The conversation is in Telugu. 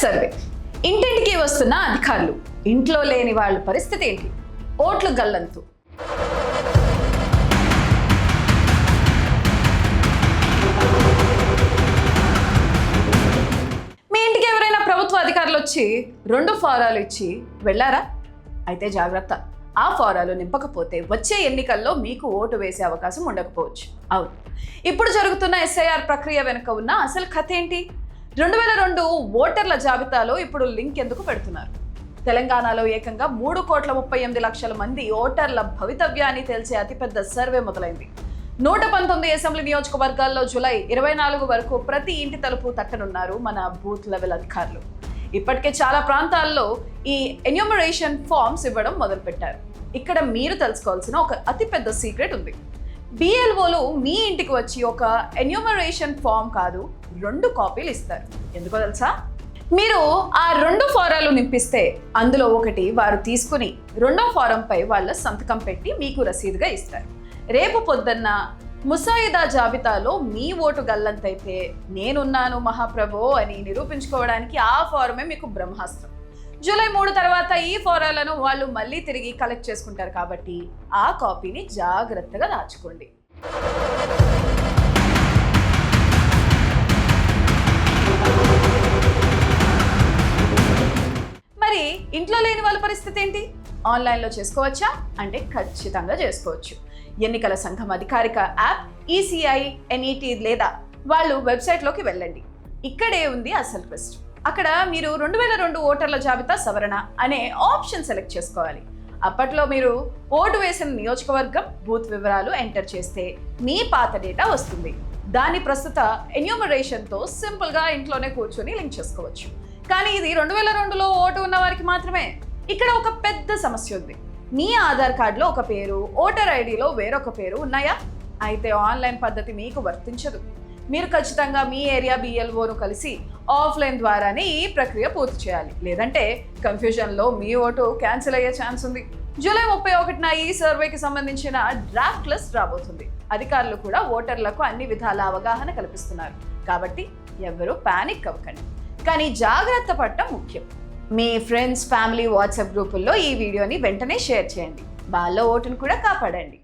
సర్వే. ఇంటింటికి వస్తున్న అధికారులు, ఇంట్లో లేని వాళ్ళ పరిస్థితి ఏంటి? ఓట్లు గల్లంతు. మీ ఇంటికి ఎవరైనా ప్రభుత్వ అధికారులు వచ్చి 2 ఫారాలు ఇచ్చి వెళ్ళారా? అయితే జాగ్రత్త, ఆ ఫారాలు నింపకపోతే వచ్చే ఎన్నికల్లో మీకు ఓటు వేసే అవకాశం ఉండకపోవచ్చు. అవును, ఇప్పుడు జరుగుతున్న ఎస్ఐఆర్ ప్రక్రియ వెనుక ఉన్న అసలు కథ ఏంటి? 2002 ఓటర్ల జాబితాలో ఇప్పుడు లింక్ ఎందుకు పెడుతున్నారు? తెలంగాణలో ఏకంగా 3,38,00,000 మంది ఓటర్ల భవితవ్యాన్ని తేల్చే అతిపెద్ద సర్వే మొదలైంది. 119 అసెంబ్లీ నియోజకవర్గాల్లో జూలై 24 వరకు ప్రతి ఇంటి తలుపు తట్టనున్నారు మన బూత్ లెవెల్ అధికారులు. ఇప్పటికే చాలా ప్రాంతాల్లో ఈ ఎన్యూమరేషన్ ఫామ్స్ ఇవ్వడం మొదలుపెట్టారు. ఇక్కడ మీరు తెలుసుకోవాల్సిన ఒక అతిపెద్ద సీక్రెట్ ఉంది. బిఎల్ఓలు మీ ఇంటికి వచ్చి ఒక ఎన్యూమరేషన్ ఫామ్ కాదు, 2 కాపీలు ఇస్తారు. ఎందుకో తెలుసా? మీరు ఆ 2 ఫారాలు నింపిస్తే అందులో ఒకటి వారు తీసుకుని 2వ ఫారంపై వాళ్ళ సంతకం పెట్టి మీకు రసీదుగా ఇస్తారు. రేపు పొద్దున్న ముసాయిదా జాబితాలో మీ ఓటు గల్లంతైతే నేనున్నాను మహాప్రభో అని నిరూపించుకోవడానికి ఆ ఫారమే మీకు బ్రహ్మాస్త్రం. జూలై 3 తర్వాత ఈ ఫారాలను వాళ్ళు మళ్ళీ తిరిగి కలెక్ట్ చేసుకుంటారు కాబట్టి ఆ కాపీని జాగ్రత్తగా దాచుకోండి. మరి ఇంట్లో లేని వాళ్ళ పరిస్థితి ఏంటి? ఆన్లైన్లో చేసుకోవచ్చా అంటే ఖచ్చితంగా చేసుకోవచ్చు. ఎన్నికల సంఘం అధికారిక యాప్ ఈసీఐ ఎన్ఈటీ లేదా వాళ్ళు వెబ్సైట్లోకి వెళ్ళండి. ఇక్కడే ఉంది అసలు ట్విస్ట్. అక్కడ మీరు 2002 ఓటర్ల జాబితా సవరణ అనే ఆప్షన్ సెలెక్ట్ చేసుకోవాలి. అప్పట్లో మీరు ఓటు వేసిన నియోజకవర్గం, బూత్ వివరాలు ఎంటర్ చేస్తే మీ పాత డేటా వస్తుంది. దాని ప్రస్తుత ఎన్యూమరేషన్తో సింపుల్గా ఇంట్లోనే కూర్చొని లింక్ చేసుకోవచ్చు. కానీ ఇది 2002లో ఓటు ఉన్న వారికి మాత్రమే. ఇక్కడ ఒక పెద్ద సమస్య ఉంది. మీ ఆధార్ కార్డులో ఒక పేరు, ఓటర్ ఐడిలో వేరొక పేరు ఉన్నాయా? అయితే ఆన్లైన్ పద్ధతి మీకు వర్తించదు. మీరు ఖచ్చితంగా మీ ఏరియా బిఎల్ఓను కలిసి ఆఫ్లైన్ ద్వారానే ఈ ప్రక్రియ పూర్తి చేయాలి. లేదంటే కన్ఫ్యూజన్లో మీ ఓటు క్యాన్సిల్ అయ్యే ఛాన్స్ ఉంది. జూలై 31న ఈ సర్వేకి సంబంధించిన డ్రాఫ్ట్ లిస్ట్ రాబోతుంది. అధికారులు కూడా ఓటర్లకు అన్ని విధాల అవగాహన కల్పిస్తున్నారు. కాబట్టి ఎవరూ పానిక్ అవ్వకండి. కానీ జాగ్రత్త పడటం ముఖ్యం. మీ ఫ్రెండ్స్, ఫ్యామిలీ వాట్సాప్ గ్రూపుల్లో ఈ వీడియోని వెంటనే షేర్ చేయండి. వాళ్ళ ఓటును కూడా కాపాడండి.